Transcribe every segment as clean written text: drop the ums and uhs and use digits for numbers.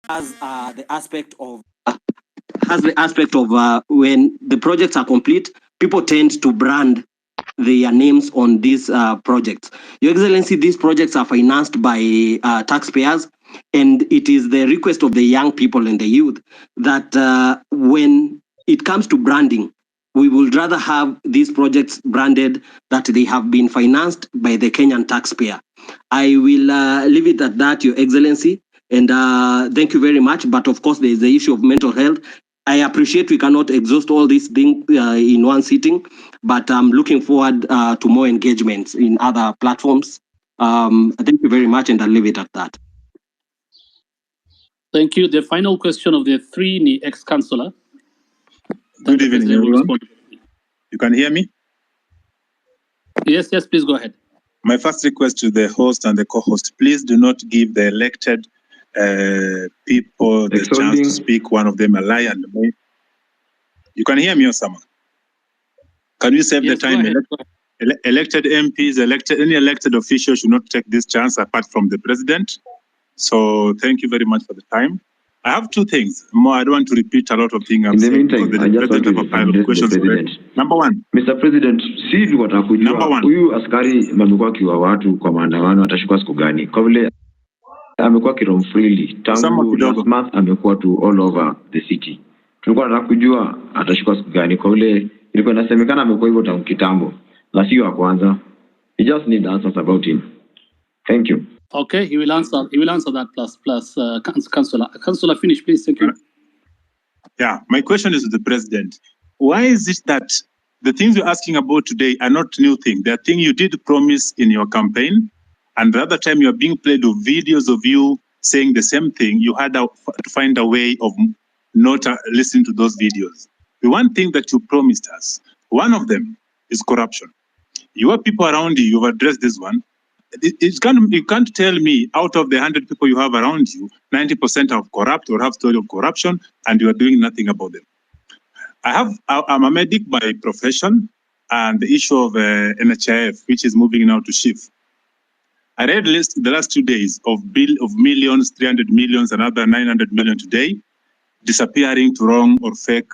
has the aspect of when the projects are complete, people tend to brand their names on these projects. Your Excellency, these projects are financed by taxpayers, and it is the request of the young people and the youth that when it comes to branding, we would rather have these projects branded that they have been financed by the Kenyan taxpayer. I will leave it at that, Your Excellency, and thank you very much. But of course, there is the issue of mental health. I appreciate we cannot exhaust all these things in one sitting, but I'm looking forward to more engagements in other platforms. Thank you very much, and I'll leave it at that. Thank you. The final question of the three, the ex-councillor. Good evening, everyone. You can hear me? Yes, please go ahead. My first request to the host and the co-host, please do not give the elected people the chance to speak, one of them a lie and me. You can hear me, Osama? Can you save the time? Elected MPs, any elected official should not take this chance apart from the president. So thank you very much for the time. I have two things. More, I don't want to repeat a lot of things. In the meantime, I just want to address the president. Number one. Mr. President, si watakujua huyu askari amekuwa kiwa watu kwa maandamano atashikwa siku gani? Kwa vile amekuwa kiromfrili tangu last month amekuwa to all over the city. Tulikuwa tunataka kujua atashikwa siku gani kwa vile ilikuwa inasemekana amekuwa hivyo tangu kitambo. Na sio wa kwanza. We just need answers about him. Thank you. Okay, he will answer that plus Councillor. Councillor, finish, please. Thank you. Yeah, my question is to the president. Why is it that the things you're asking about today are not new things? They are things you did promise in your campaign, and the other time you are being played with videos of you saying the same thing. You had to find a way of not listening to those videos. The one thing that you promised us, one of them is corruption. Your people around you, you've addressed this one. You can't tell me out of the 100 people you have around you, 90% are corrupt or have story of corruption, and you are doing nothing about them. I'm a medic by profession, and the issue of NHIF, which is moving now to SHIF. I read the last 2 days of millions, 300 millions, another 900 million today, disappearing to wrong or fake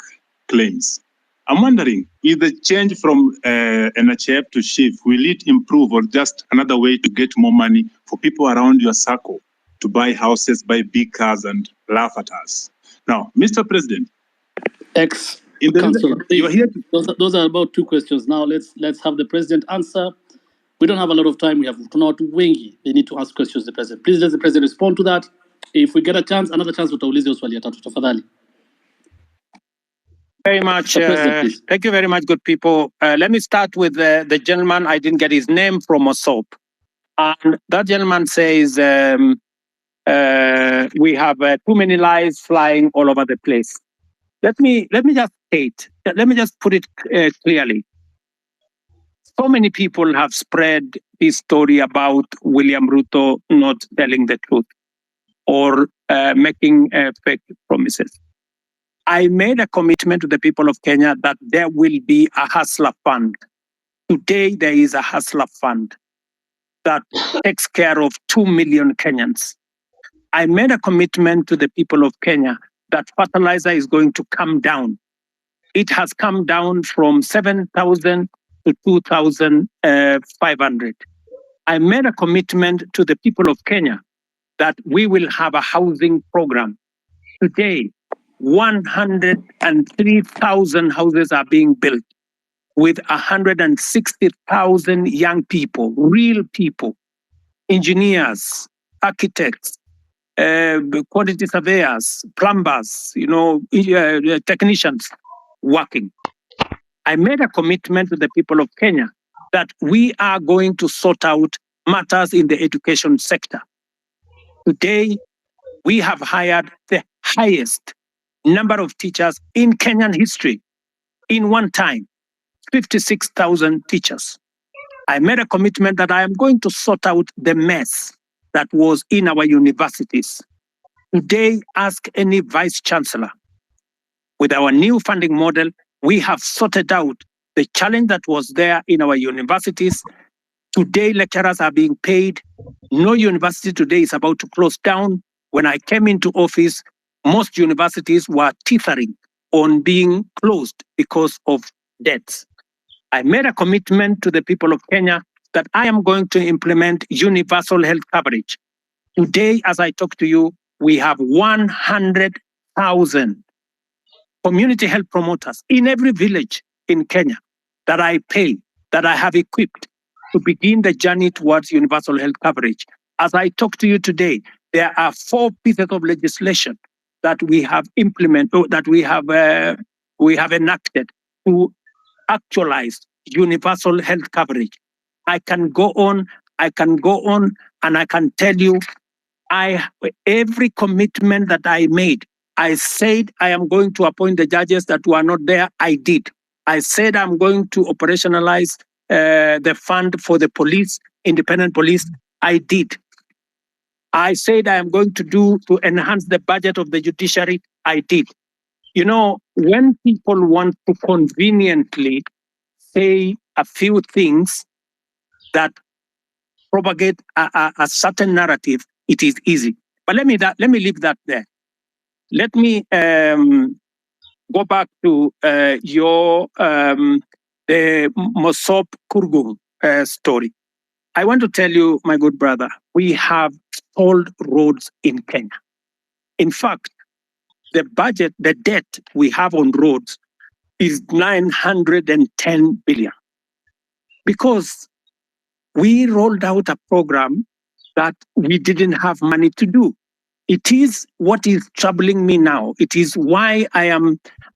claims. I'm wondering, if the change from NHIF to SHIF, will it improve or just another way to get more money for people around your circle to buy houses, buy big cars, and laugh at us? Now, Mr. President, Councillor, those are about two questions. Now, let's have the president answer. We don't have a lot of time. We have not wengi. They need to ask questions to the president. Please let the president respond to that. If we get another chance, utaulize swali ya tatu tafadhali. Very much. Thank you very much, good people. Let me start with the gentleman. I didn't get his name from Osop. And that gentleman says, we have too many lies flying all over the place. Let me just state, let me just put it clearly. So many people have spread this story about William Ruto not telling the truth or making fake promises. I made a commitment to the people of Kenya that there will be a hustler fund. Today, there is a hustler fund that takes care of 2 million Kenyans. I made a commitment to the people of Kenya that fertilizer is going to come down. It has come down from 7,000 to 2,500. I made a commitment to the people of Kenya that we will have a housing program. Today, 103,000 houses are being built with 160,000 young people, real people, engineers, architects, quantity surveyors, plumbers, technicians working. I made a commitment to the people of Kenya that we are going to sort out matters in the education sector. Today, we have hired the highest number of teachers in Kenyan history in one time, 56,000 teachers. I made a commitment that I am going to sort out the mess that was in our universities. Today, ask any vice chancellor. With our new funding model, we have sorted out the challenge that was there in our universities. Today, lecturers are being paid. No university today is about to close down. When I came into office, most universities were teetering on being closed because of debts. I made a commitment to the people of Kenya that I am going to implement universal health coverage. Today, as I talk to you, we have 100,000 community health promoters in every village in Kenya that I pay, that I have equipped to begin the journey towards universal health coverage. As I talk to you today, there are 4 pieces of legislation that we have implemented, that we have enacted to actualize universal health coverage. I can go on, and I can tell you, every commitment that I made, I said I am going to appoint the judges that were not there. I did. I said I'm going to operationalize the fund for the police, independent police. I did. I said I am going to enhance the budget of the judiciary. I did. You know, when people want to conveniently say a few things that propagate a certain narrative, it is easy. But let me leave that there. Let me go back to your the Mosop Kurgung story. I want to tell you, my good brother, we have stalled roads in Kenya. In fact, the budget, the debt we have on roads is 910 billion. Because we rolled out a program that we didn't have money to do. It is what is troubling me now. It is why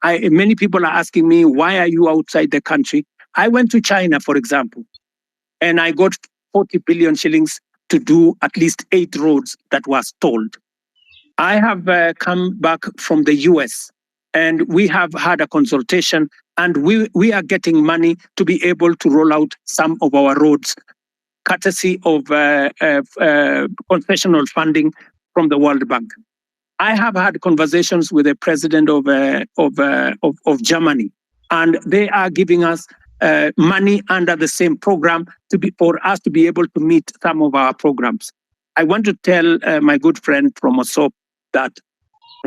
many people are asking me, why are you outside the country? I went to China, for example, and I got 40 billion shillings to do at least 8 roads that were stalled. I have come back from the US, and we have had a consultation, and we are getting money to be able to roll out some of our roads, courtesy of concessional funding from the World Bank. I have had conversations with the president of Germany, and they are giving us money under the same program for us to be able to meet some of our programs. I want to tell my good friend from Osop that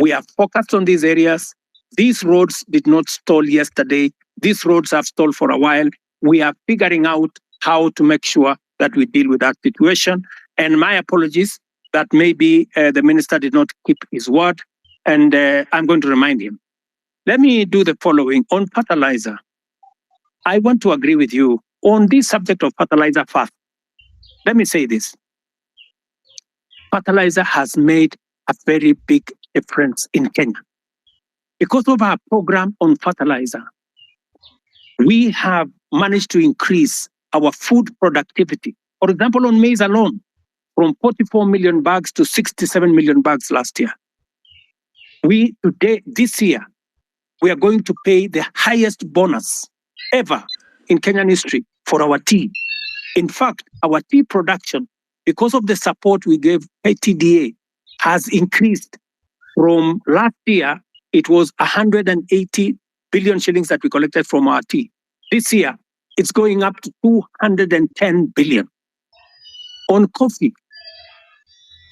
we are focused on these areas. These roads did not stall yesterday. These roads have stalled for a while. We are figuring out how to make sure that we deal with that situation. And my apologies that maybe the minister did not keep his word, and I'm going to remind him. Let me do the following. On fertilizer, I want to agree with you on this subject of fertilizer first. Let me say this. Fertilizer has made a very big difference in Kenya. Because of our program on fertilizer, we have managed to increase our food productivity. For example, on maize alone, from 44 million bags to 67 million bags last year. This year, we are going to pay the highest bonus ever in Kenyan history for our tea. In fact, our tea production, because of the support we gave KTDA, has increased from last year. It was 180 billion shillings that we collected from our tea. This year, it's going up to 210 billion. On coffee,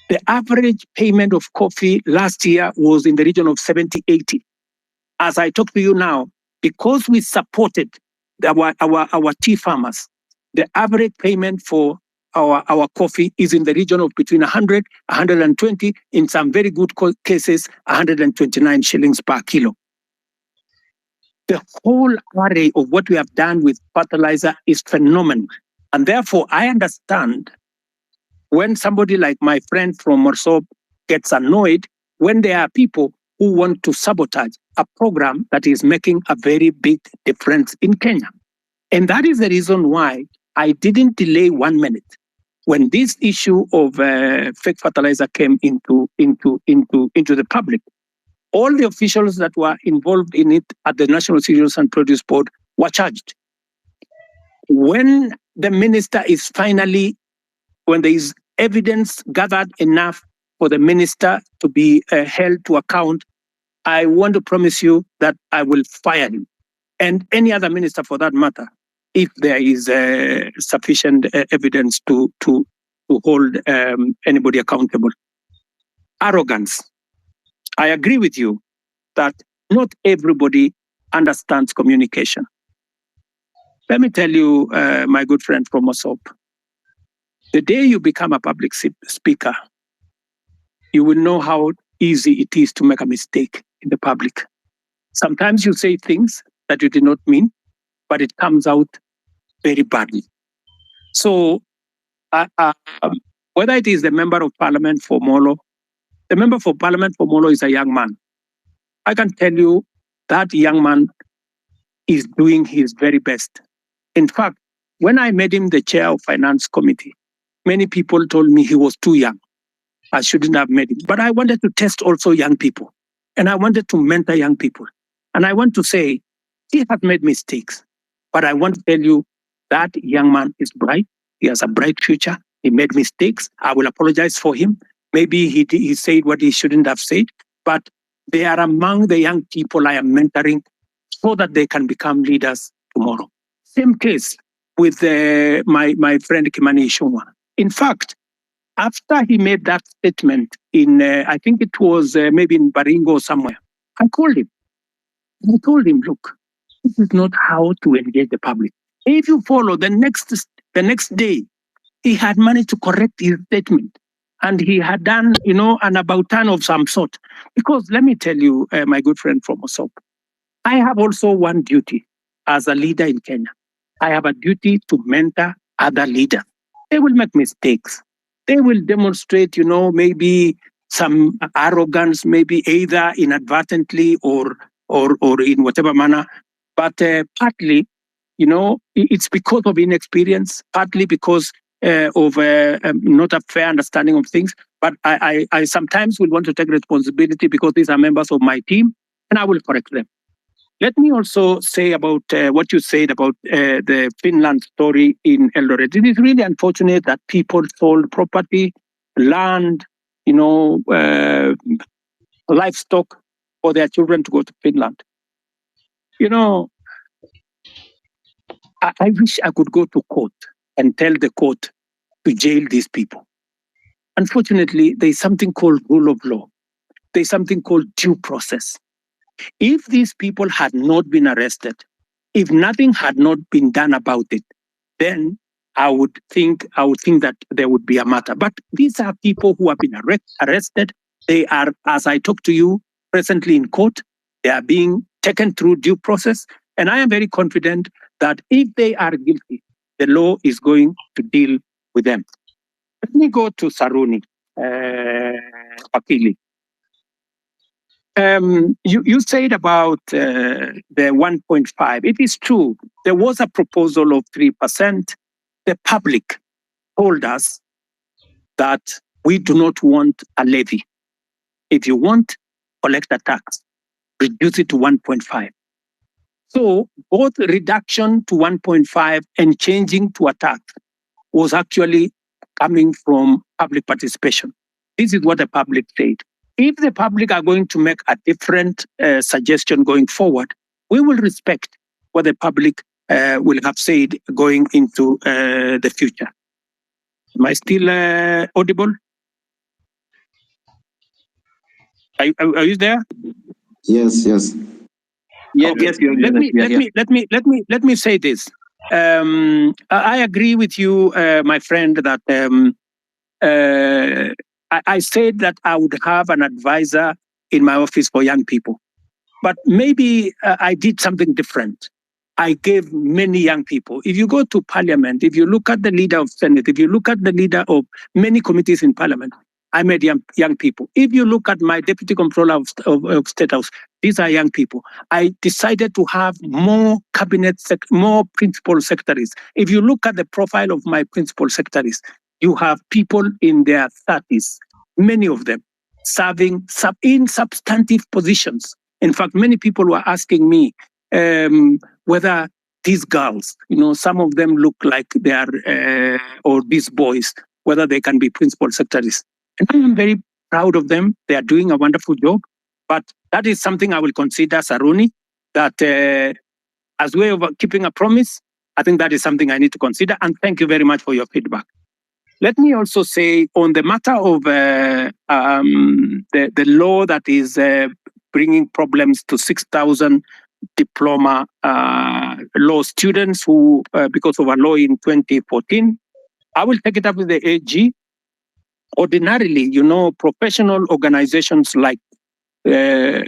the average payment of coffee last year was in the region of 70-80. As I talk to you now, because we supported our tea farmers, the average payment for our coffee is in the region of between 100, 120, in some very good cases, 129 shillings per kilo. The whole array of what we have done with fertilizer is phenomenal. And therefore, I understand when somebody like my friend from Morsop gets annoyed when there are people who want to sabotage a program that is making a very big difference in Kenya. And that is the reason why I didn't delay 1 minute. When this issue of fake fertilizer came into the public, all the officials that were involved in it at the National Cereals and Produce Board were charged. When the minister is when there is evidence gathered enough for the minister to be held to account, I want to promise you that I will fire him, and any other minister for that matter, if there is sufficient evidence to hold anybody accountable. arrogance. I agree with you that not everybody understands communication. Let me tell you, my good friend from Mosop, the day you become a public speaker, you will know how easy it is to make a mistake in the public. Sometimes you say things that you did not mean, but it comes out very badly. So whether it is the member of parliament for Molo, the member for parliament for Molo is a young man. I can tell you that young man is doing his very best. In fact, when I made him the chair of finance committee, many people told me he was too young. I shouldn't have made him. But I wanted to test also young people. And I wanted to mentor young people. And I want to say, he has made mistakes. But I want to tell you that young man is bright. He has a bright future. He made mistakes. I will apologize for him. Maybe he said what he shouldn't have said. But they are among the young people I am mentoring so that they can become leaders tomorrow. Same case with my friend Kimani Ichung'wah. In fact, after he made that statement in, I think it was maybe in Baringo or somewhere, I called him. I told him, look, this is not how to engage the public. If you follow the next day, he had managed to correct his statement. And he had done, an about turn of some sort. Because let me tell you, my good friend from Mosop, I have also one duty as a leader in Kenya. I have a duty to mentor other leaders. They will make mistakes. They will demonstrate, maybe some arrogance, maybe either inadvertently or in whatever manner. But partly, it's because of inexperience, partly because of not a fair understanding of things. But I sometimes will want to take responsibility because these are members of my team, and I will correct them. Let me also say about what you said about the Finland story in Eldoret. It is really unfortunate that people sold property, land, livestock for their children to go to Finland. I wish I could go to court and tell the court to jail these people. Unfortunately, there's something called rule of law. There's something called due process. If these people had not been arrested, if nothing had not been done about it, then I would think that there would be a matter. But these are people who have been arrested. They are, as I talk to you, presently in court. They are being taken through due process. And I am very confident that if they are guilty, the law is going to deal with them. Let me go to Saruni, Pakili. You said about the 1.5. It is true. There was a proposal of 3%. The public told us that we do not want a levy. If you want, collect a tax, reduce it to 1.5. So both reduction to 1.5 and changing to a tax was actually coming from public participation. This is what the public said. If the public are going to make a different suggestion going forward, we will respect what the public will have said going into the future. Am I still audible? Are you there? Yes. Okay. Let me say this. I agree with you, my friend, that I said that I would have an advisor in my office for young people. But maybe I did something different. I gave many young people. If you go to parliament, if you look at the leader of Senate, if you look at the leader of many committees in parliament, I made young people. If you look at my deputy controller of State House, these are young people. I decided to have more more principal secretaries. If you look at the profile of my principal secretaries, you have people in their 30s, many of them serving in substantive positions. In fact, many people were asking me whether these girls, some of them look like they are, or these boys, whether they can be principal secretaries. And I am very proud of them. They are doing a wonderful job. But that is something I will consider, Saruni, that as a way of keeping a promise, I think that is something I need to consider. And thank you very much for your feedback. Let me also say on the matter of the law that is bringing problems to 6,000 diploma law students who, because of a law in 2014, I will take it up with the AG. Ordinarily, professional organizations like the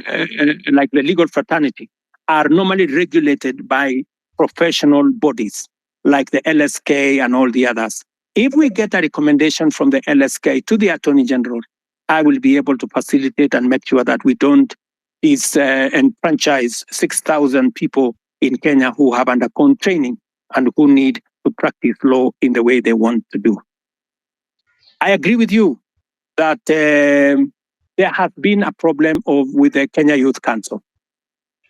legal fraternity are normally regulated by professional bodies like the LSK and all the others. If we get a recommendation from the LSK to the Attorney General, I will be able to facilitate and make sure that we don't enfranchise 6,000 people in Kenya who have undergone training and who need to practice law in the way they want to do. I agree with you that there has been a problem with the Kenya Youth Council.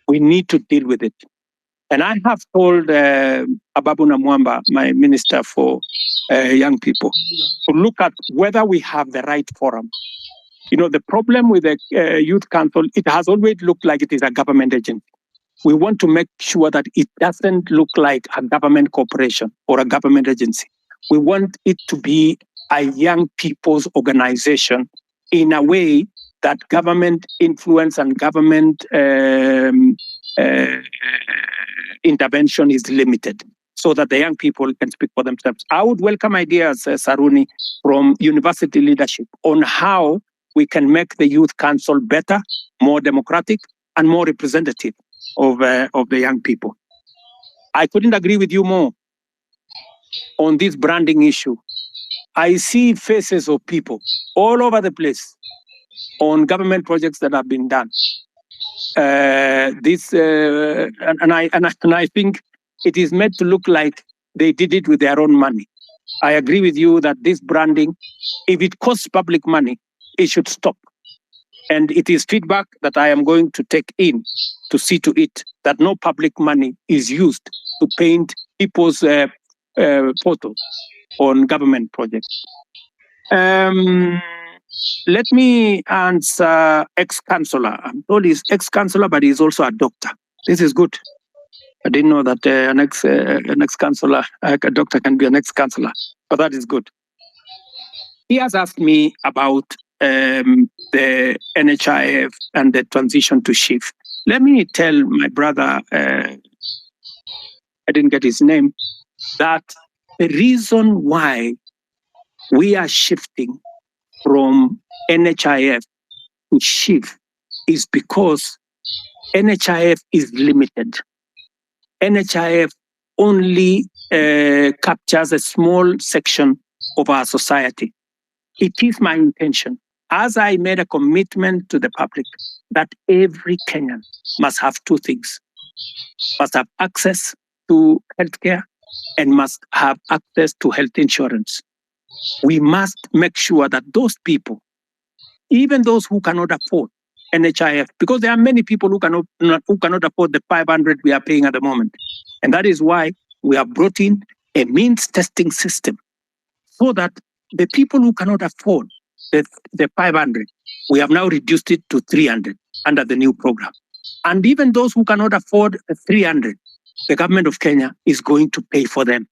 We need to deal with it. And I have told Ababu Namwamba, my minister for young people, to look at whether we have the right forum. The problem with the Youth Council, it has always looked like it is a government agency. We want to make sure that it doesn't look like a government corporation or a government agency. We want it to be a young people's organization in a way that government influence and government intervention is limited so that the young people can speak for themselves. I would welcome ideas, Saruni, from university leadership on how we can make the Youth Council better, more democratic, and more representative of the young people. I couldn't agree with you more on this branding issue. I see faces of people all over the place on government projects that have been done. And I think it is made to look like they did it with their own money. I agree with you that this branding, if it costs public money, it should stop. And it is feedback that I am going to take in to see to it that no public money is used to paint people's photos on government projects. Let me answer ex-councillor. I'm told he's ex-councillor, but he's also a doctor. This is good. I didn't know that an ex-councillor, a doctor can be an ex-councillor, but that is good. He has asked me about the NHIF and the transition to shift. Let me tell my brother, I didn't get his name, that the reason why we are shifting from NHIF to shift is because NHIF is limited. NHIF only captures a small section of our society. It is my intention, as I made a commitment to the public, that every Kenyan must have two things: must have access to healthcare and must have access to health insurance. We must make sure that those people, even those who cannot afford NHIF, because there are many people who cannot afford the 500 we are paying at the moment. And that is why we have brought in a means testing system so that the people who cannot afford the 500, we have now reduced it to 300 under the new program. And even those who cannot afford 300, the government of Kenya is going to pay for them,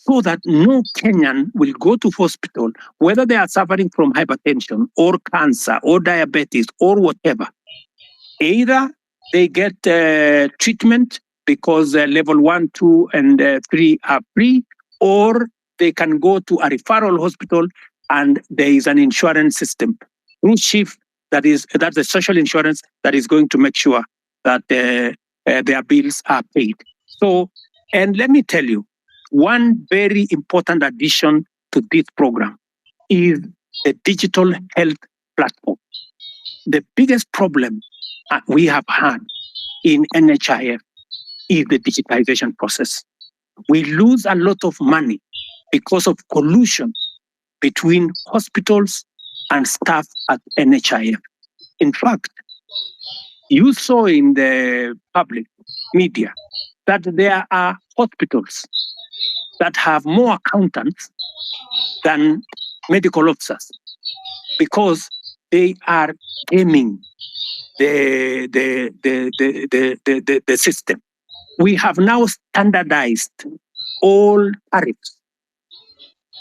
so that no Kenyan will go to hospital, whether they are suffering from hypertension or cancer or diabetes or whatever. Either they get treatment because level 1, 2, and 3 are free, or they can go to a referral hospital and there is an insurance system through SHIF that's the social insurance that is going to make sure that their bills are paid. So, and let me tell you, one very important addition to this program is the digital health platform. The biggest problem we have had in NHIF is the digitization process. We lose a lot of money because of collusion between hospitals and staff at NHIF. In fact, you saw in the public media that there are hospitals that have more accountants than medical officers because they are gaming the system. We have now standardized all tariffs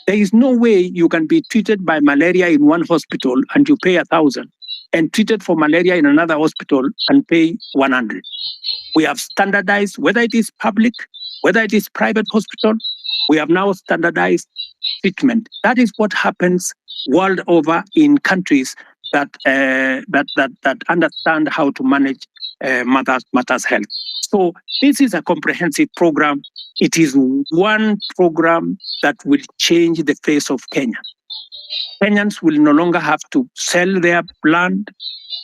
There is no way you can be treated by malaria in one hospital and you pay 1,000, and treated for malaria in another hospital and pay 100. We have standardized, whether it is public, whether it is private hospital, we have now standardized treatment. That is what happens world over in countries that understand how to manage matters health. So this is a comprehensive program. It is one program that will change the face of Kenya. Kenyans will no longer have to sell their land,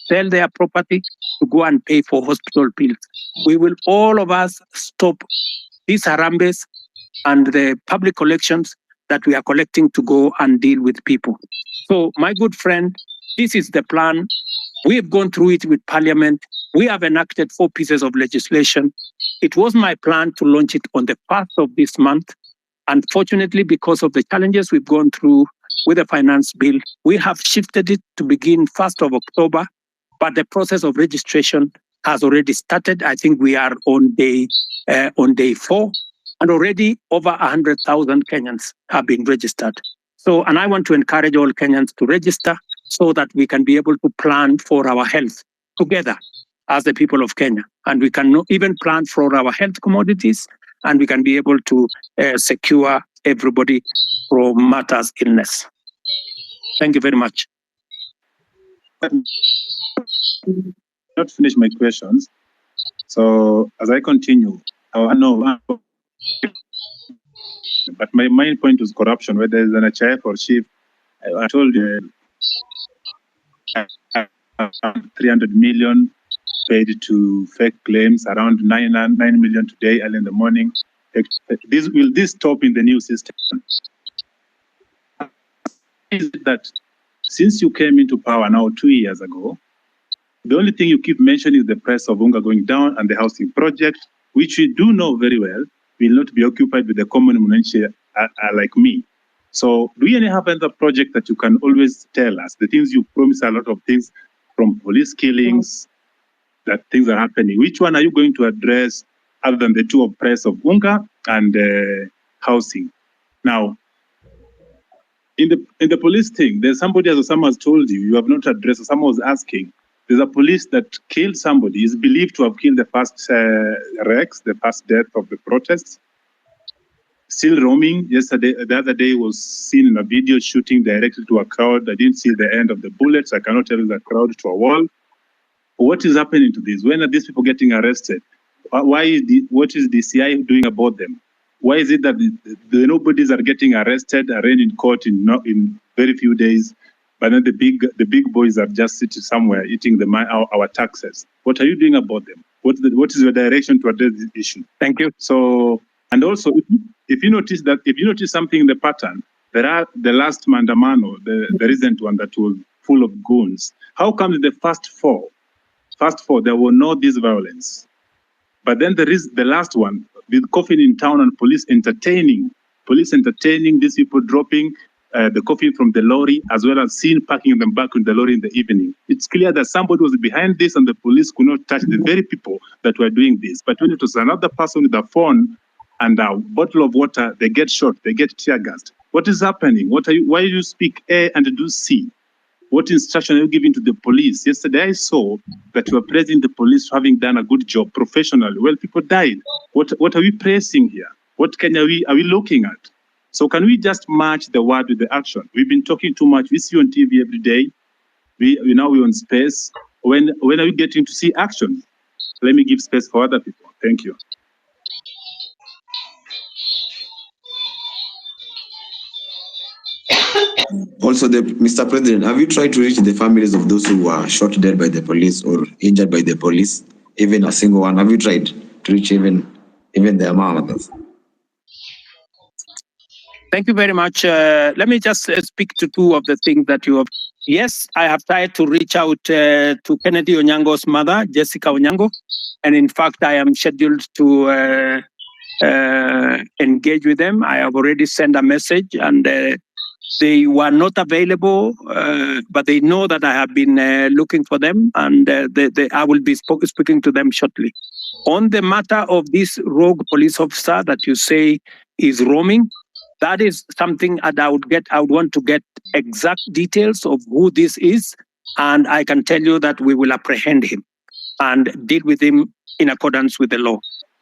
sell their property to go and pay for hospital bills. We will, all of us, stop these harambes and the public collections that we are collecting to go and deal with people. So, my good friend, this is the plan. We have gone through it with Parliament. We have enacted 4 pieces of legislation. It was my plan to launch it on the 1st of this month. Unfortunately, because of the challenges we've gone through with the finance bill, we have shifted it to begin 1st of October, but the process of registration has already started. I think we are on day 4, and already over 100,000 Kenyans have been registered. So, and I want to encourage all Kenyans to register so that we can be able to plan for our health together as the people of Kenya. And we can even plan for our health commodities, and we can be able to secure everybody from matters illness. Thank you very much. Not finish my questions. So as I continue, I know, but my main point was corruption, whether it's an HIF or chief. I told you 300 million paid to fake claims, around 9 million today, early in the morning. Will this stop in the new system? Is that since you came into power now 2 years ago, the only thing you keep mentioning is the price of unga going down and the housing project, which we do know very well will not be occupied with the common mwananchi like me. So do you have another project that you can always tell us? The things you promise, a lot of things, from police killings, that things are happening. Which one are you going to address other than the two of price of unga and housing? Now, in the police thing, there's somebody, as someone has told you, you have not addressed, someone was asking, there's a police that killed somebody, is believed to have killed the first Rex, the first death of the protests. Still roaming. Yesterday, the other day was seen in a video shooting directly to a crowd. I didn't see the end of the bullets. I cannot tell the crowd to a wall. What is happening to this? When are these people getting arrested? What is DCI doing about them? Why is it that the nobodies are getting arrested, arraigned in court in very few days, but then the big boys are just sitting somewhere eating our taxes? What are you doing about them? What is your direction to address this issue? Thank you. So, and also, if you notice something in the pattern, there are the last Mandamano, the recent one that was full of goons. How come the first four, there were no this violence? But then there is the last one, with coffin in town and police entertaining these people dropping the coffin from the lorry, as well as seen parking them back in the lorry in the evening. It's clear that somebody was behind this and the police could not touch the very people that were doing this. But when it was another person with a phone and a bottle of water, they get shot, they get tear gassed. What is happening? Why do you speak A and do C? What instruction are you giving to the police? Yesterday I saw that you are praising the police for having done a good job professionally. Well, people died. What are we praising here? What Kenya are we looking at? So can we just match the word with the action? We've been talking too much. We see on TV every day. We're on space. When are we getting to see action? Let me give space for other people. Thank you. Also, Mr. President, have you tried to reach the families of those who were shot dead by the police or injured by the police? Even a single one? Have you tried to reach even their mothers? Thank you very much. Let me just speak to two of the things that you have. Yes, I have tried to reach out to Kennedy Onyango's mother, Jessica Onyango. And in fact, I am scheduled to engage with them. I have already sent a message, and they were not available, but they know that I have been looking for them, and I will be speaking to them shortly. On the matter of this rogue police officer that you say is roaming, That is something that I would want to get exact details of who this is, and I can tell you that we will apprehend him and deal with him in accordance with the law.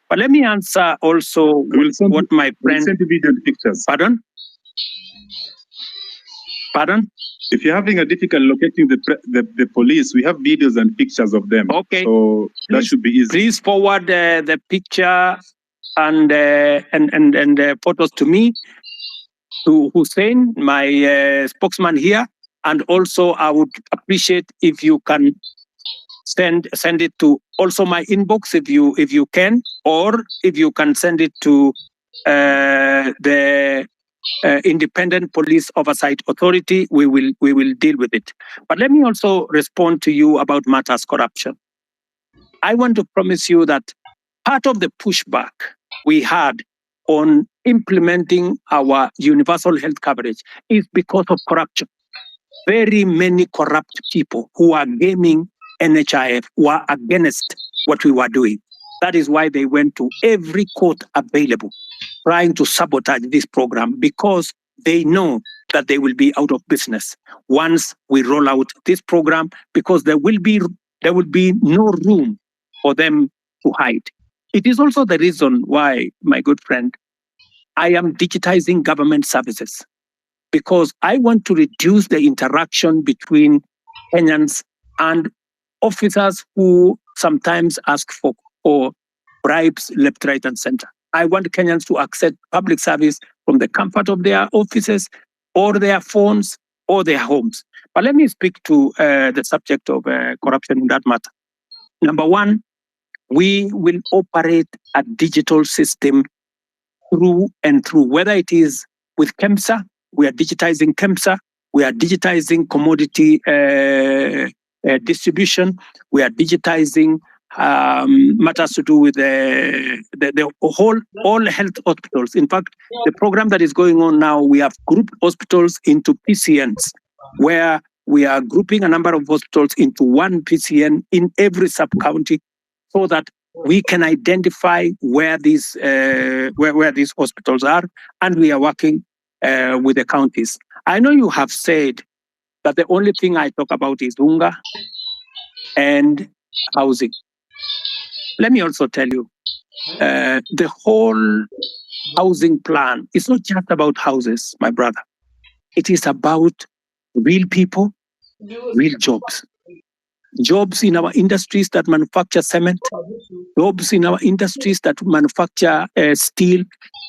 But let me answer also what my friend... We'll send you video and pictures. Pardon? Pardon? If you're having a difficulty locating the police, we have videos and pictures of them. Okay. So that should be easy. Please forward the picture and photos to me, to Hussein, my spokesman here, and also I would appreciate if you can send it to also my inbox if you can, or if you can send it to the Independent Police Oversight Authority. We will deal with it. But let me also respond to you about matters corruption. I want to promise you that part of the pushback we had on implementing our universal health coverage is because of corruption. Very many corrupt people who are gaming NHIF were against what we were doing. That is why they went to every court available, trying to sabotage this program, because they know that they will be out of business once we roll out this program, because there will be no room for them to hide. It is also the reason why, my good friend, I am digitizing government services, because I want to reduce the interaction between Kenyans and officers who sometimes ask for bribes left, right, and center. I want Kenyans to access public service from the comfort of their offices or their phones or their homes. But let me speak to the subject of corruption in that matter. Number one, we will operate a digital system through and through, whether it is with KEMSA, we are digitizing KEMSA, we are digitizing commodity distribution, we are digitizing matters to do with the all health hospitals. In fact, the program that is going on now, we have grouped hospitals into PCNs, where we are grouping a number of hospitals into one PCN in every sub-county, so that we can identify where these hospitals are, and we are working with the counties. I know you have said that the only thing I talk about is unga and housing. Let me also tell you, the whole housing plan is not just about houses, my brother. It is about real people, real jobs. Jobs in our industries that manufacture cement, jobs in our industries that manufacture steel,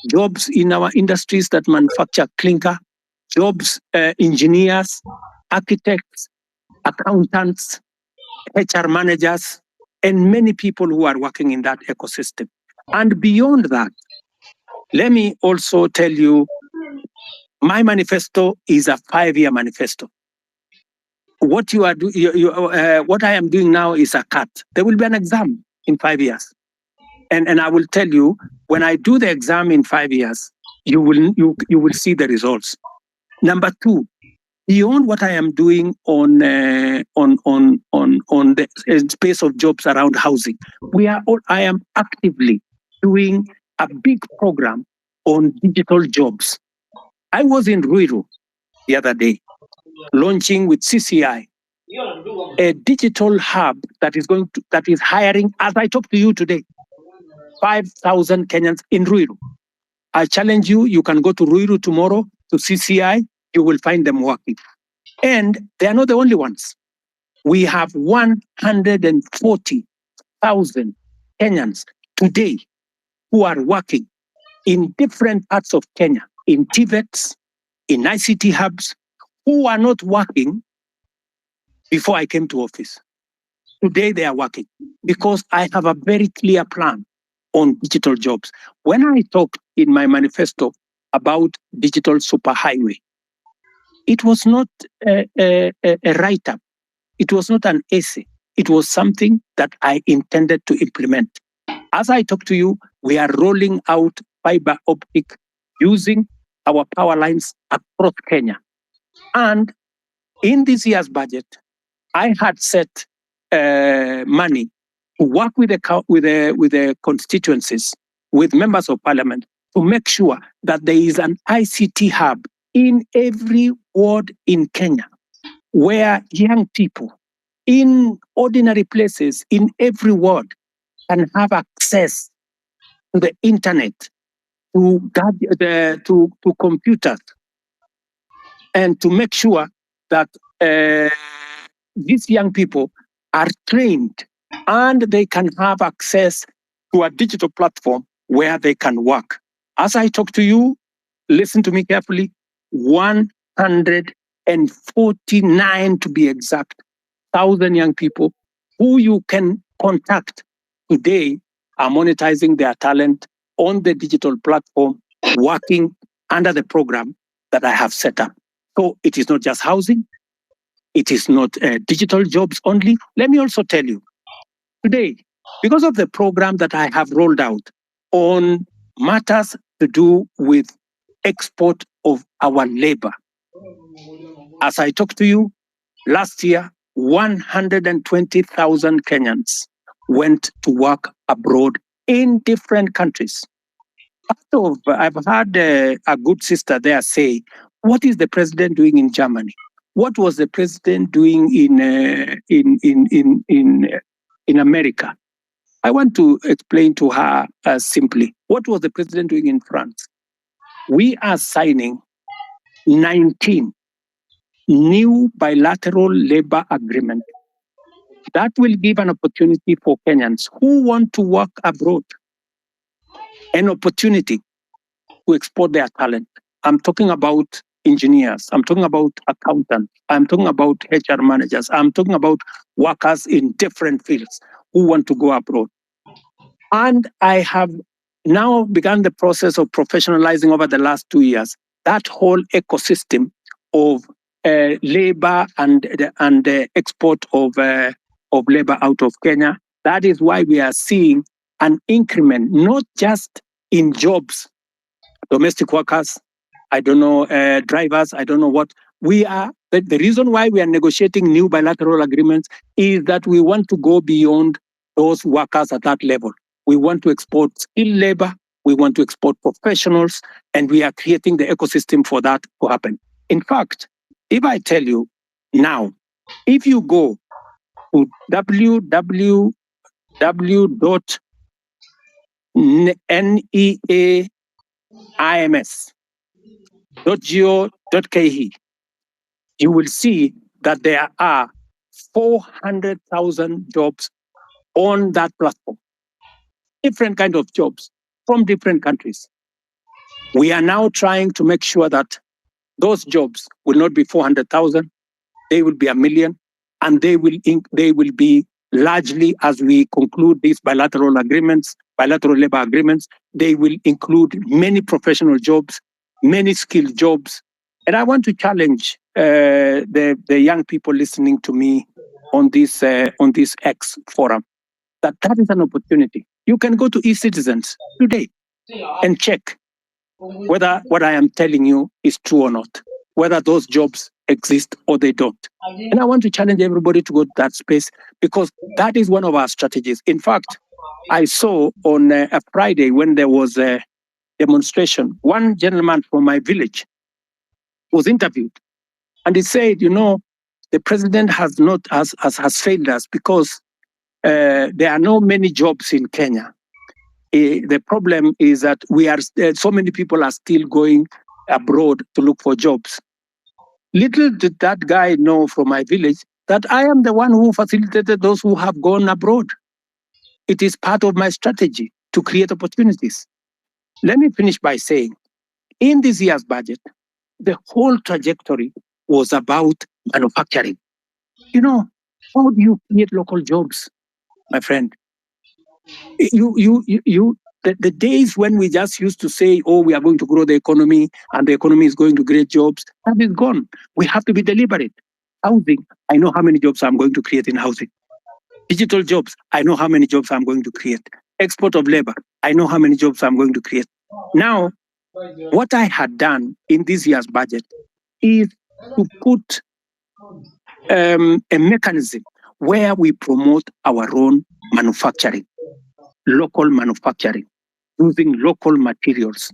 jobs in our industries that manufacture clinker, jobs, engineers, architects, accountants, HR managers, and many people who are working in that ecosystem. And beyond that, let me also tell you, my manifesto is a 5-year manifesto. What you are what I am doing now is a cut. There will be an exam in 5 years, and I will tell you, when I do the exam in 5 years, you will see the results. Number two, beyond what I am doing on the space of jobs around housing, I am actively doing a big program on digital jobs. I was in Ruto the other day, launching with CCI a digital hub that is hiring, as I talk to you today, 5,000 Kenyans in Ruto. I challenge you, you can go to Ruto tomorrow to CCI, you will find them working. And they are not the only ones. We have 140,000 Kenyans today who are working in different parts of Kenya, in TVETs, in ICT hubs, who are not working before I came to office. Today they are working because I have a very clear plan on digital jobs. When I talked in my manifesto about digital superhighway, it was not a write-up. It was not an essay. It was something that I intended to implement. As I talk to you, we are rolling out fiber optic using our power lines across Kenya. And in this year's budget, I had set money to work with the constituencies, with members of parliament, to make sure that there is an ICT hub in every ward in Kenya, where young people in ordinary places in every ward can have access to the internet, to computers, and to make sure that these young people are trained and they can have access to a digital platform where they can work. As I talk to you, listen to me carefully, 149 to be exact, 1,000 young people who you can contact today are monetizing their talent on the digital platform, working under the program that I have set up. So it is not just housing. It is not digital jobs only. Let me also tell you, today, because of the program that I have rolled out on matters to do with export of our labor, as I talk to you, last year, 120,000 Kenyans went to work abroad in different countries. I've had a good sister there say, what is the president doing in Germany? What was the president doing in America? I want to explain to her simply, what was the president doing in France? We are signing 19 new bilateral labor agreements that will give an opportunity for Kenyans who want to work abroad, an opportunity to export their talent. I'm talking about engineers. I'm talking about accountants. I'm talking about HR managers. I'm talking about workers in different fields who want to go abroad. And I have now begun the process of professionalizing over the last 2 years that whole ecosystem of labor and the export of labor out of Kenya. That is why we are seeing an increment, not just in jobs, domestic workers, I don't know, drivers, I don't know what. The reason why we are negotiating new bilateral agreements is that we want to go beyond those workers at that level. We want to export skilled labor, we want to export professionals, and we are creating the ecosystem for that to happen. In fact, if I tell you now, if you go to www.neaims.go.ke, you will see that there are 400,000 jobs on that platform. Different kind of jobs from different countries. We are now trying to make sure that those jobs will not be 400,000, they will be 1 million, and they will be largely, as we conclude these bilateral labor agreements, they will include many professional jobs, many skilled jobs. And I want to challenge the young people listening to me on this X forum, that is an opportunity. You can go to eCitizens today and check whether what I am telling you is true or not, whether those jobs exist or they don't. And I want to challenge everybody to go to that space, because that is one of our strategies. In fact, I saw on a Friday when there was a demonstration, one gentleman from my village was interviewed, and he said, the president has failed us because there are not many jobs in Kenya. The problem is that so many people are still going abroad to look for jobs. Little did that guy know from my village that I am the one who facilitated those who have gone abroad. It is part of my strategy to create opportunities. Let me finish by saying, in this year's budget, the whole trajectory was about manufacturing. How do you create local jobs, my friend? The days when we just used to say, we are going to grow the economy and the economy is going to create jobs, that is gone. We have to be deliberate. Housing, I know how many jobs I'm going to create in housing. Digital jobs, I know how many jobs I'm going to create. Export of labor, I know how many jobs I'm going to create. Now, what I had done in this year's budget is to put a mechanism where we promote our own manufacturing, local manufacturing, using local materials,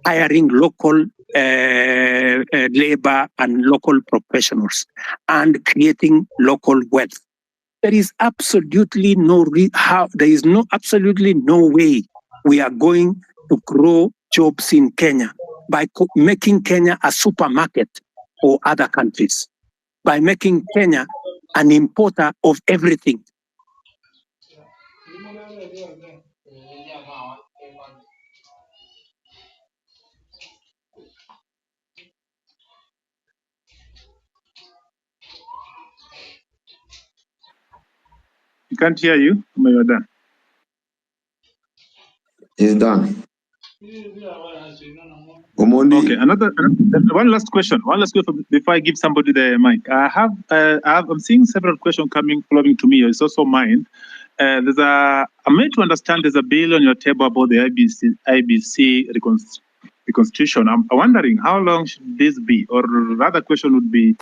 hiring local labor and local professionals, and creating local wealth. There is absolutely absolutely no way we are going to grow jobs in Kenya by making Kenya a supermarket for other countries, by making Kenya an importer of everything. You can't hear you. You're done. He's done. Okay, another one last question. One last question before I give somebody the mic. I'm seeing several questions flowing to me. It's also mine. I'm made to understand there's a bill on your table about the IBC reconstitution. I'm wondering how long should this be, or rather, question would be,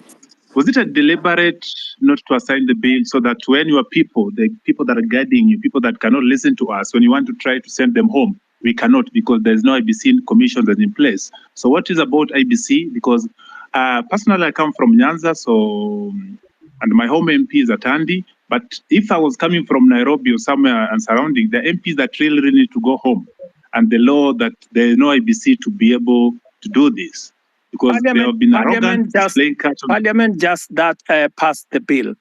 was it a deliberate not to assign the bill so that when your people, the people that are guiding you, people that cannot listen to us, when you want to try to send them home, we cannot because there's no IBC commission that's in place. So what is about IBC? Because personally, I come from Nyanza, and my home MP is at Andy. But if I was coming from Nairobi or somewhere and surrounding, the MPs that really need to go home, and the law that there is no IBC to be able to do this. Because they have been arrogant, Parliament just passed the bill.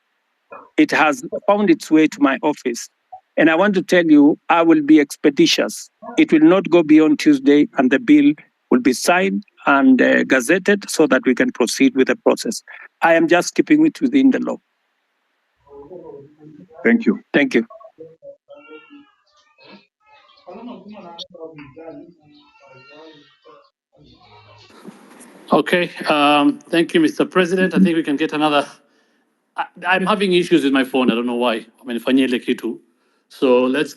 It has found its way to my office. And I want to tell you, I will be expeditious. It will not go beyond Tuesday, and the bill will be signed and gazetted so that we can proceed with the process. I am just keeping it within the law. Thank you. Thank you. Okay, thank you, Mr. President. I think we can get another. I'm having issues with my phone. I don't know why. So let's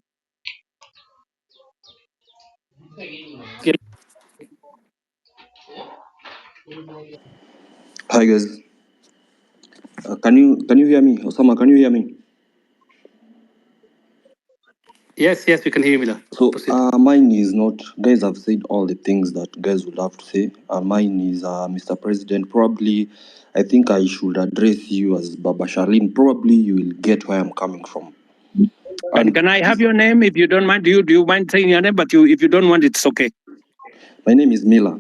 get. Hi guys, can you hear me? Osama, can you hear me? Yes, we can hear you, Mila. So mine is not, guys have said all the things that guys would have to say. Mine is Mr. President, probably I think I should address you as Baba Sharlin. Probably you will get where I'm coming from. And can I have your name if you don't mind? Do you mind saying your name? But if you don't want, it's okay. My name is Mila.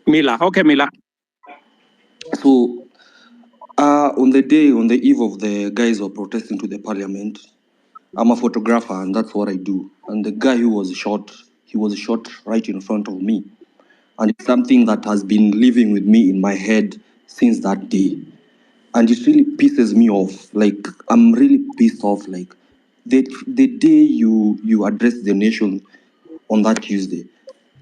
Mila, okay, Mila. So on the eve of the guys were protesting to the parliament, I'm a photographer and that's what I do. And the guy who was shot, he was shot right in front of me. And it's something that has been living with me in my head since that day. And it really pisses me off. Like, I'm really pissed off. Like, the day you addressed the nation on that Tuesday,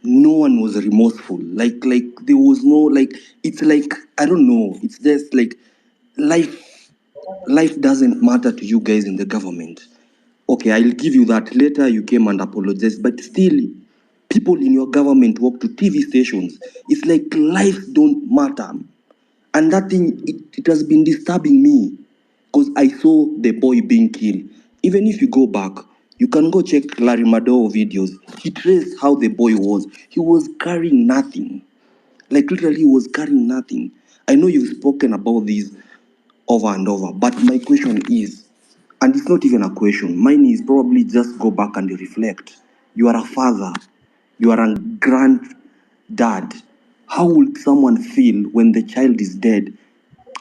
no one was remorseful. Like there was no, like, it's like, I don't know. It's just like, life doesn't matter to you guys in the government. Okay, I'll give you that. Later you came and apologized, but still, people in your government walk to TV stations. It's like life don't matter. And that thing, it has been disturbing me because I saw the boy being killed. Even if you go back, you can go check Larry Madowo videos. He traced how the boy was. He was carrying nothing. Like literally, he was carrying nothing. I know you've spoken about this over and over, but my question is, and it's not even a question, mine is probably just go back and reflect. You are a father, you are a granddad. How would someone feel when the child is dead?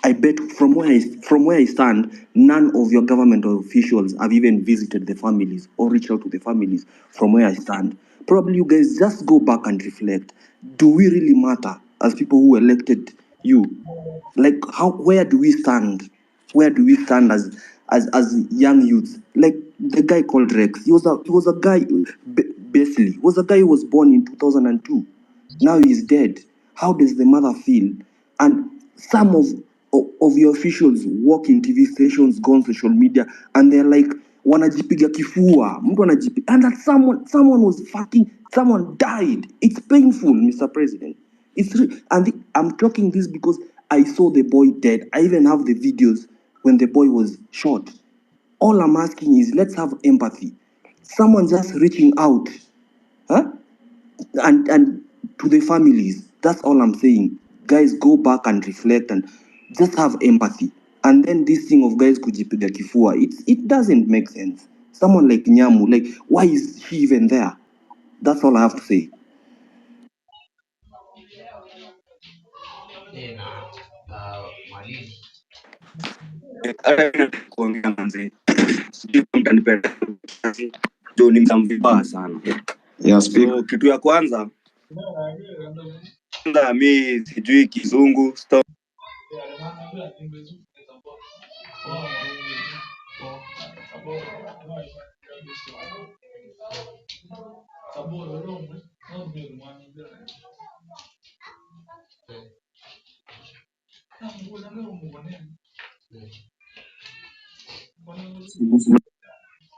I bet from where I stand, none of your government officials have even visited the families or reached out to the families from where I stand. Probably you guys just go back and reflect. Do we really matter as people who elected you? Like where do we stand? Where do we stand as young youths? Like the guy called Rex. He was a guy, basically, he was a guy who was born in 2002. Now he's dead. How does the mother feel? And some of your officials walk in TV stations, go on social media, and they're like, wanajipiga kifua, mtu anajipiga, and that someone was fucking, someone died. It's painful, Mr. President. I'm talking this because I saw the boy dead. I even have the videos when the boy was shot. All I'm asking is, let's have empathy. Someone just reaching out, huh? And to the families. That's all I'm saying. Guys, go back and reflect and just have empathy. And then this thing of guys kujipiga kifua, it doesn't make sense. Someone like Nyamu, like, why is she even there? That's all I have to say. Kuongea manzi. Sijui mtanipenda. Ndio ni mvibaya sana. Yeah, speak. So kitu ya kwanza mi sijui kizungu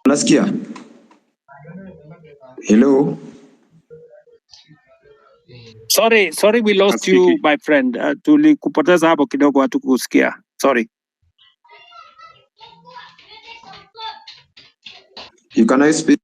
Unasikia? Hello? Sorry, we lost you, my friend. Tulikupoteza hapo kidogo, hatukusikia. Sorry. You can I speak?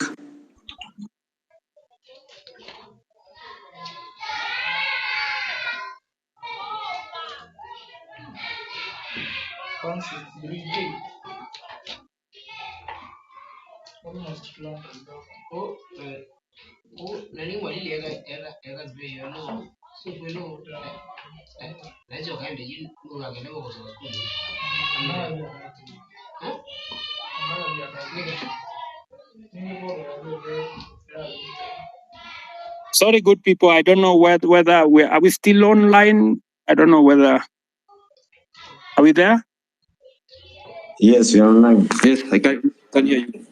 Sorry, good people. I don't know whether are we still online? I don't know whether. Are we there? Yes, you're online. Yes, I can hear you.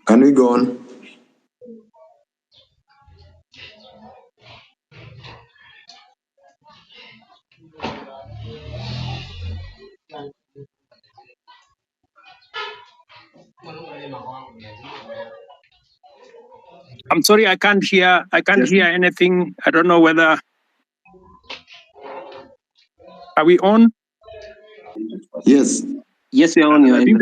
Can we go on? I'm sorry, I can't hear. I can't hear anything. I don't know whether. Are we on? Yes. Yes, you're on. I think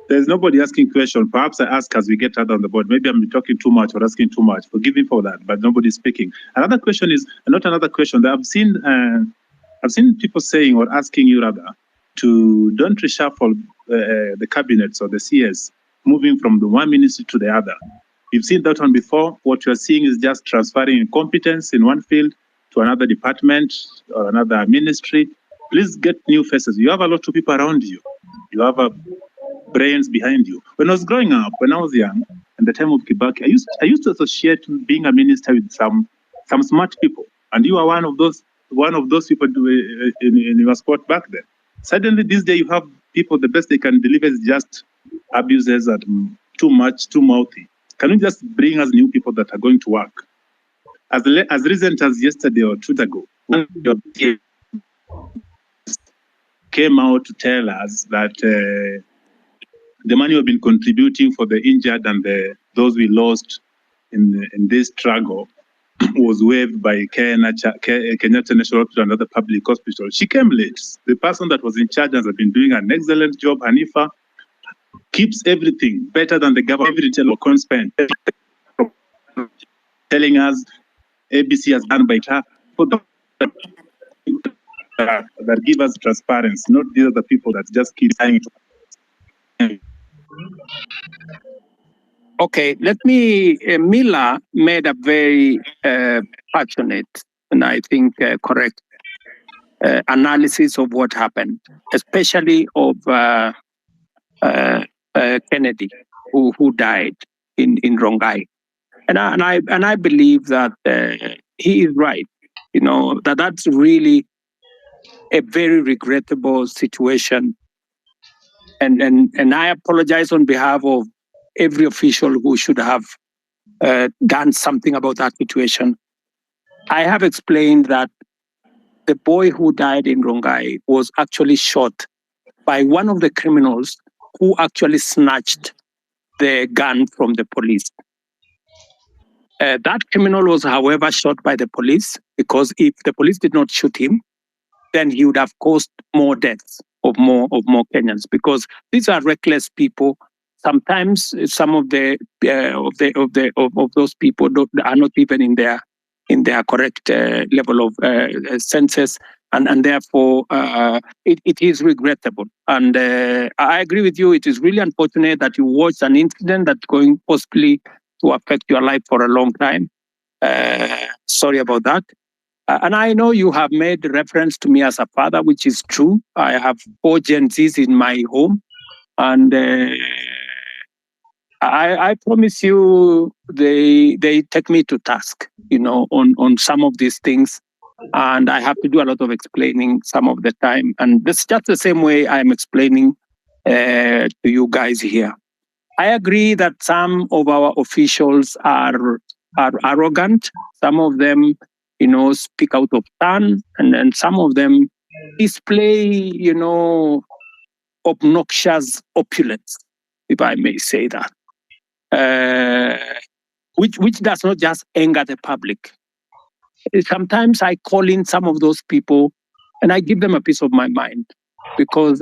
there's nobody asking question. Perhaps I ask as we get out on the board. Maybe I'm talking too much or asking too much. Forgive me for that, but nobody's speaking. Another question is not another question that I've seen people saying or asking you rather to don't reshuffle the cabinets or the CS, moving from the one ministry to the other. You've seen that one before. What you're seeing is just transferring competence in one field to another department or another ministry. Please get new faces. You have a lot of people around you. You have brains behind you. When I was growing up, when I was young, at the time of Kibaki, I used to associate being a minister with some smart people, and you are one of those people in your spot back then. Suddenly, this day, you have people. The best they can deliver is just abuses and too much, too mouthy. Can you just bring us new people that are going to work? As recent as yesterday or 2 days ago, one of your peers came out to tell us that the money we've been contributing for the injured and those we lost in this struggle was waived by Kenyatta National Hospital and other public hospitals. She came late. The person that was in charge has been doing an excellent job. Hanifa keeps everything better than the government. Every detail of spend, telling us ABC has done by her. That give us transparency, not these other people that just keep saying it. Okay, let me. Mila made a very passionate and I think correct analysis of what happened, especially of Kennedy, who died in Rongai, and I believe that he is right. You know that's really a very regrettable situation, and I apologize on behalf of every official who should have done something about that situation. I have explained that the boy who died in Rongai was actually shot by one of the criminals who actually snatched the gun from the police. That criminal was, however, shot by the police, because if the police did not shoot him, then he would have caused more deaths of more Kenyans, because these are reckless people. Sometimes some of those people are not even in their correct level of senses, and therefore it is regrettable. And I agree with you. It is really unfortunate that you watched an incident that's going possibly to affect your life for a long time. Sorry about that. And I know you have made reference to me as a father, which is true. I have 4 Gen Zs in my home, and I promise you, they take me to task, on some of these things, and I have to do a lot of explaining some of the time. And that's just the same way I'm explaining to you guys here. I agree that some of our officials are arrogant. Some of them, speak out of turn, and then some of them display, obnoxious opulence, if I may say that, which does not just anger the public. Sometimes I call in some of those people and I give them a piece of my mind, because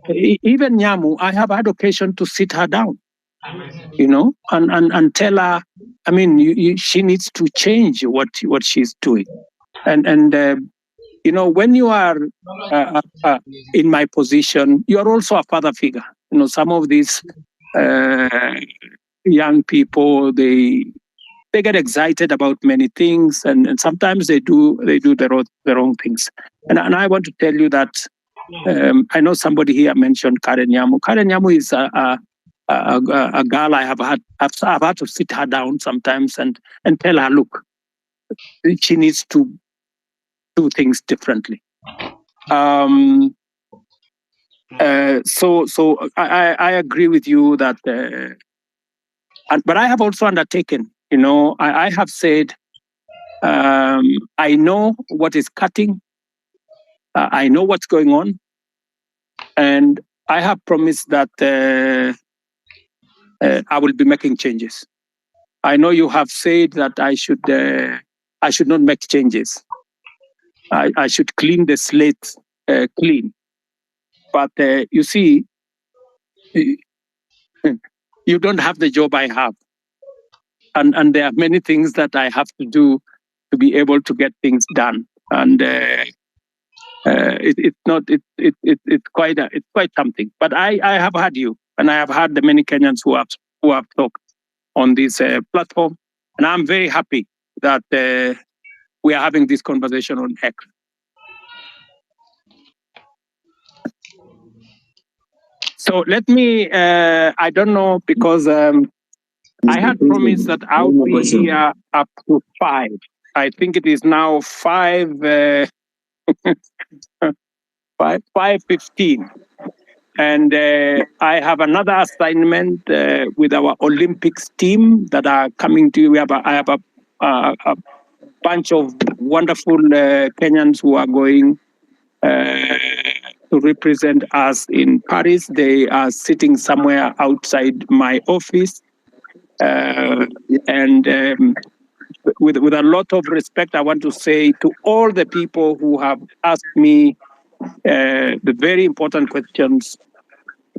even Nyamu, I have had occasion to sit her down, and tell her, I mean, she needs to change what she's doing. And when you are in my position, you are also a father figure. Some of these young people, they get excited about many things, and sometimes they do the wrong things. And I want to tell you that I know somebody here mentioned Karen Nyamu. Karen Nyamu is a girl I've had to sit her down sometimes and tell her, look, she needs to do things differently. So I agree with you that, but I have also undertaken, I have said, I know what is cutting, I know what's going on, and I have promised that I will be making changes. I know you have said that I should not make changes. I should clean the slate clean. But you see, you don't have the job I have, and there are many things that I have to do to be able to get things done. And it's quite something. But I have had you, and I have had the many Kenyans who have talked on this platform, and I'm very happy that we are having this conversation on X. So let me, I don't know, because I had promised that I would be here up to 5. I think it is now 5:15. And I have another assignment with our Olympics team that are coming to. I have a bunch of wonderful Kenyans who are going to represent us in Paris. They are sitting somewhere outside my office. And with a lot of respect, I want to say to all the people who have asked me the very important questions,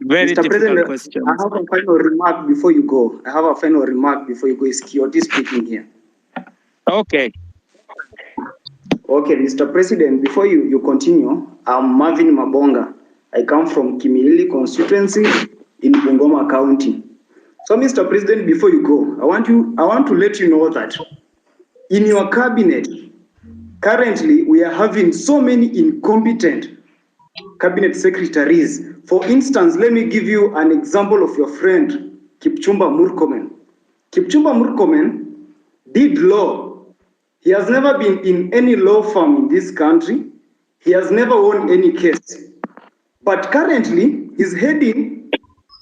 very Mr. difficult President, questions. I have a final remark before you go. Is Kioti speaking here? Okay. Okay, Mr. President, before you continue, I'm Marvin Mabonga. I come from Kimilili constituency in Bungoma County. So, Mr. President, before you go, I want to let you know that in your cabinet, currently we are having so many incompetent cabinet secretaries. For instance, let me give you an example of your friend, Kipchumba Murkomen. Kipchumba Murkomen did law. He has never been in any law firm in this country. He has never won any case. But currently, he's heading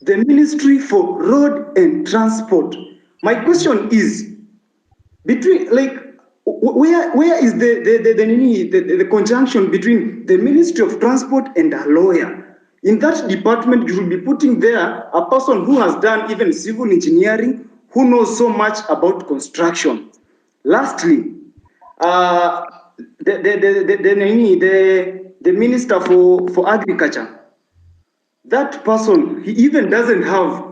the Ministry for Road and Transport. My question is, between where is the conjunction between the Ministry of Transport and a lawyer? In that department, you should be putting there a person who has done even civil engineering, who knows so much about construction. Lastly, the Minister for Agriculture, that person, he even doesn't have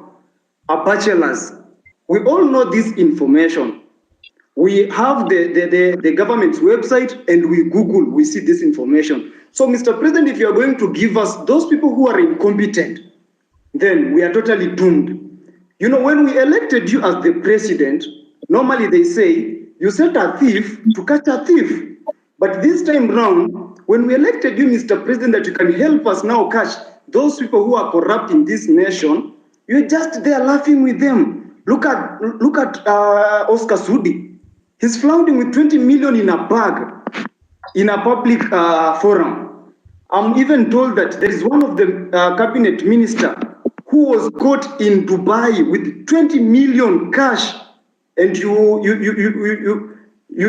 a bachelor's. We all know this information. We have the government's website and we Google, we see this information. So, Mr. President, if you are going to give us those people who are incompetent, then we are totally doomed. You know, when we elected you as the president, normally they say, you set a thief to catch a thief. But this time round, when we elected you, Mr. President, that you can help us now catch those people who are corrupt in this nation, you're just there laughing with them. Look at Oscar Sudi. He's flaunting with 20 million in a bag in a public forum. I'm even told that there is one of the cabinet minister who was caught in Dubai with 20 million cash, and you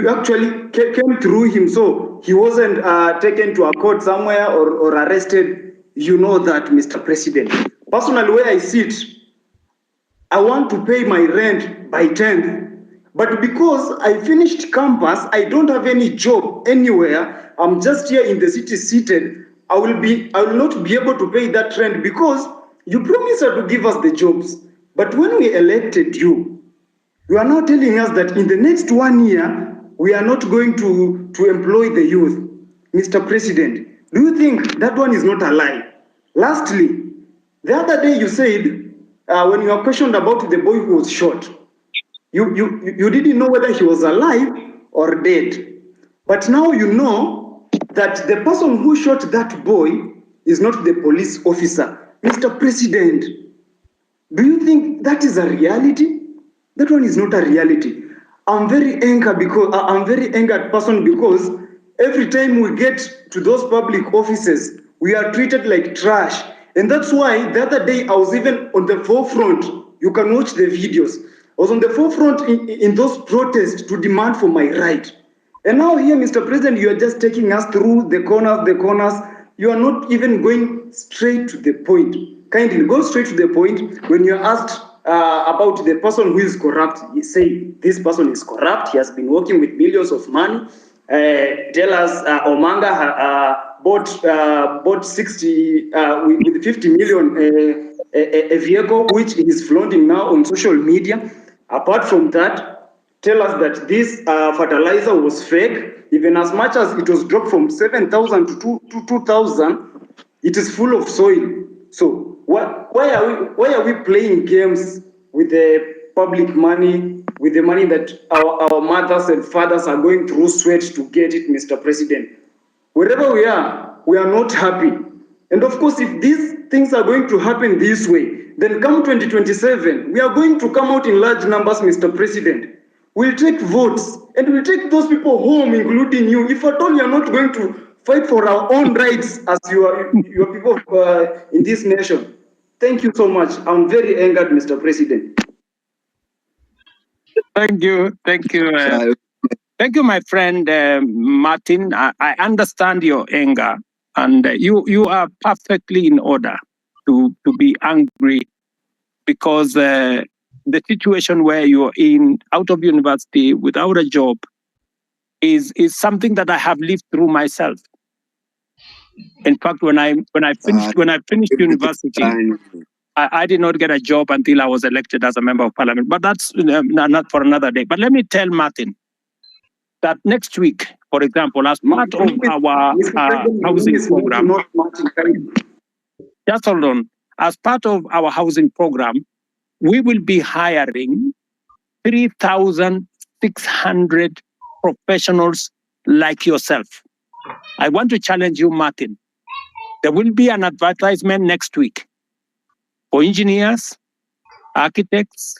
actually came through him, so he wasn't taken to a court somewhere or arrested. You know that, Mr. President. Personally, where I sit, I want to pay my rent by 10th, but because I finished campus, I don't have any job anywhere. I'm just here in the city seated. I will not be able to pay that rent because you promised to give us the jobs. But when we elected you, you are now telling us that in the next 1 year, we are not going to employ the youth. Mr. President, do you think that one is not a lie? Lastly, the other day you said, when you were questioned about the boy who was shot, you didn't know whether he was alive or dead. But now you know that the person who shot that boy is not the police officer. Mr. President, do you think that is a reality? That one is not a reality. I'm very angered person because every time we get to those public offices, we are treated like trash. And that's why the other day I was even on the forefront. You can watch the videos. I was on the forefront in those protests to demand for my right. And now here, Mr. President, you are just taking us through the corners. You are not even going straight to the point. Kindly go straight to the point. When you are asked about the person who is corrupt, you say this person is corrupt. He has been working with millions of money. Tell us Omanga bought 60 with 50 million a vehicle which is flaunting now on social media. Apart from that, tell us that this fertilizer was fake, even as much as it was dropped from 7,000 to 2,000, it is full of soil. So why are we playing games with the public money, with the money that our mothers and fathers are going through sweat to get it, Mr. President? Wherever we are not happy. And of course, if these things are going to happen this way, then come 2027, we are going to come out in large numbers, Mr. President. We'll take votes and we'll take those people home, including you. If at all you're not going to fight for our own rights as your people in this nation. Thank you so much. I'm very angered, Mr. President. Thank you. Thank you, my friend Martin. I understand your anger, and you are perfectly in order to be angry because the situation where you're in, out of university, without a job, is something that I have lived through myself. In fact, when I finished university, I did not get a job until I was elected as a member of parliament. But that's not for another day. But let me tell Martin that next week, for example, as part of our housing program, just hold on. As part of our housing program, we will be hiring 3,600 professionals like yourself. I want to challenge you, Martin. There will be an advertisement next week for engineers, architects,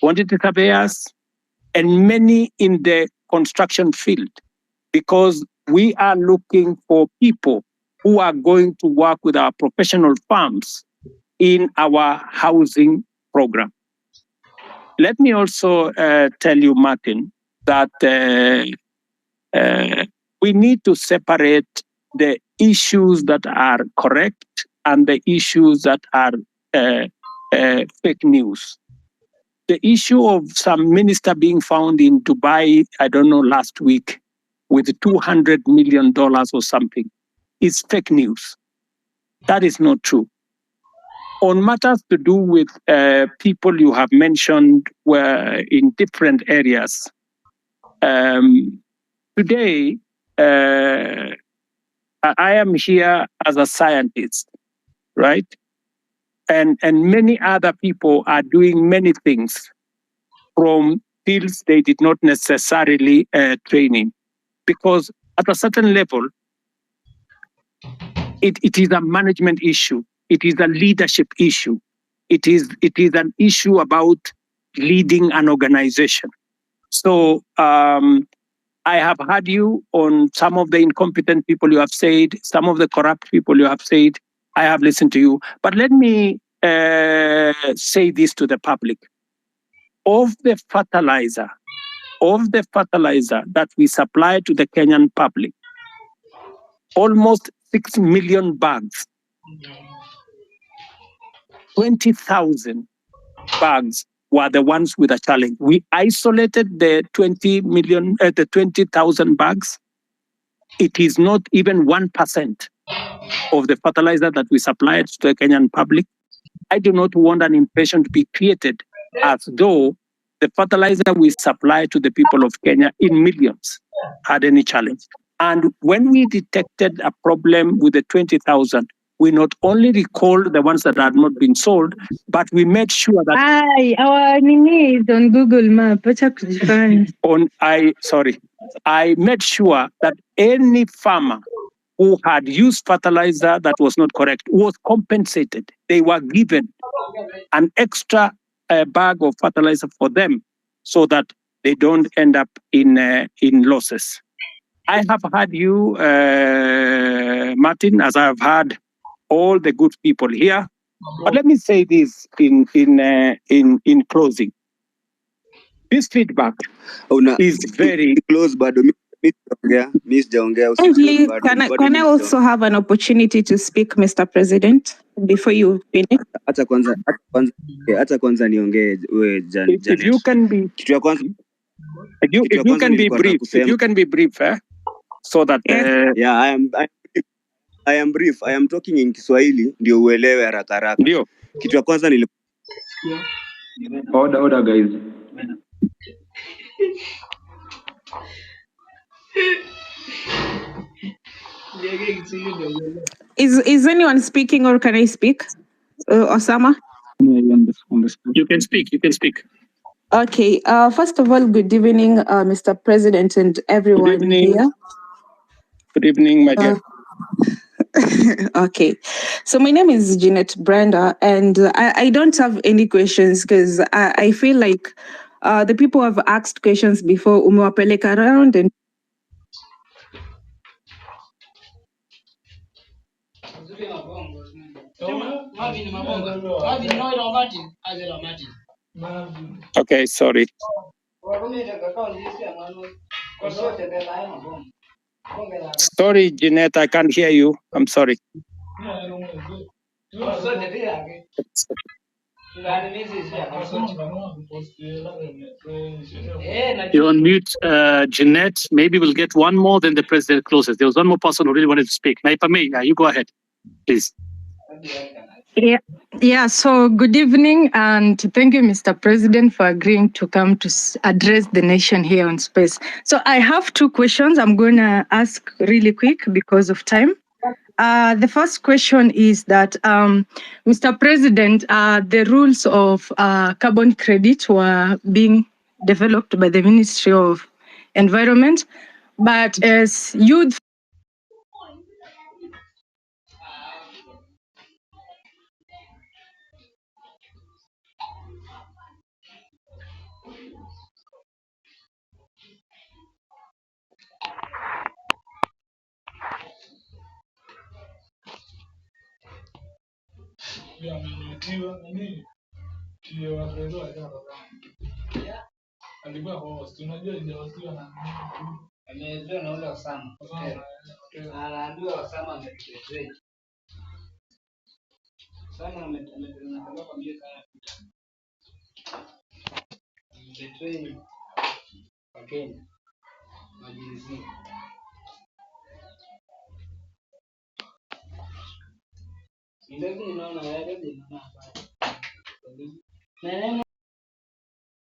quantity surveyors, and many in the construction field, because we are looking for people who are going to work with our professional firms in our housing program. Let me also tell you, Martin, that we need to separate the issues that are correct and the issues that are fake news. the issue of some minister being found in Dubai, I don't know, last week with $200 million or something is fake news. That is not true. On matters to do with people you have mentioned were in different areas. Today, I am here as a scientist, right? And many other people are doing many things from fields they did not necessarily train in. Because at a certain level, it is a management issue. It is a leadership issue. It is an issue about leading an organization. So I have heard you on some of the incompetent people you have said, some of the corrupt people you have said. I have listened to you. But let me say this to the public. Of the fertilizer that we supply to the Kenyan public, almost 6 million bags, 20,000 bags were the ones with a challenge. We isolated the 20,000 bags. It is not even 1% of the fertilizer that we supplied to the Kenyan public. I do not want an impression to be created as though the fertilizer we supply to the people of Kenya in millions had any challenge. And when we detected a problem with the 20,000, we not only recalled the ones that had not been sold, but we made sure that our nini is on Google Map. I made sure that any farmer who had used fertilizer that was not correct was compensated. They were given an extra bag of fertilizer for them so that they don't end up in losses. I have heard you, Martin, as I have heard all the good people here. But let me say this in closing. This feedback is very close, but Kindly, can I also have an opportunity to speak, Mr. President, before you finish? Acha kwanza niongee wewe Janet. If you can be Kitu ya kwanza if you can be brief, so that yeah, I am brief. I am talking in Kiswahili ndio uelewe haraka haraka. Ndio. Kitu ya kwanza Order guys. Is anyone speaking or can I speak? Osama? You can speak. Okay. First of all, good evening, Mr. President and everyone here. Good evening, my dear. Okay. So my name is Jeanette Brenda, and I don't have any questions because I feel like the people have asked questions before umewapeleka around and Okay, sorry. Sorry, Jeanette, I can't hear you. I'm sorry. You're on mute, Jeanette. Maybe we'll get one more, then the president closes. There was one more person who really wanted to speak. Now, if I may, you go ahead, please. Yeah. So good evening, and thank you, Mr. President, for agreeing to come to address the nation here on space. So I have two questions I'm going to ask really quick because of time. The first question is that, Mr. President, the rules of carbon credit were being developed by the Ministry of Environment, but as youth betray Wakenya majinsi. Ndio ninaona yale ndio ninaona.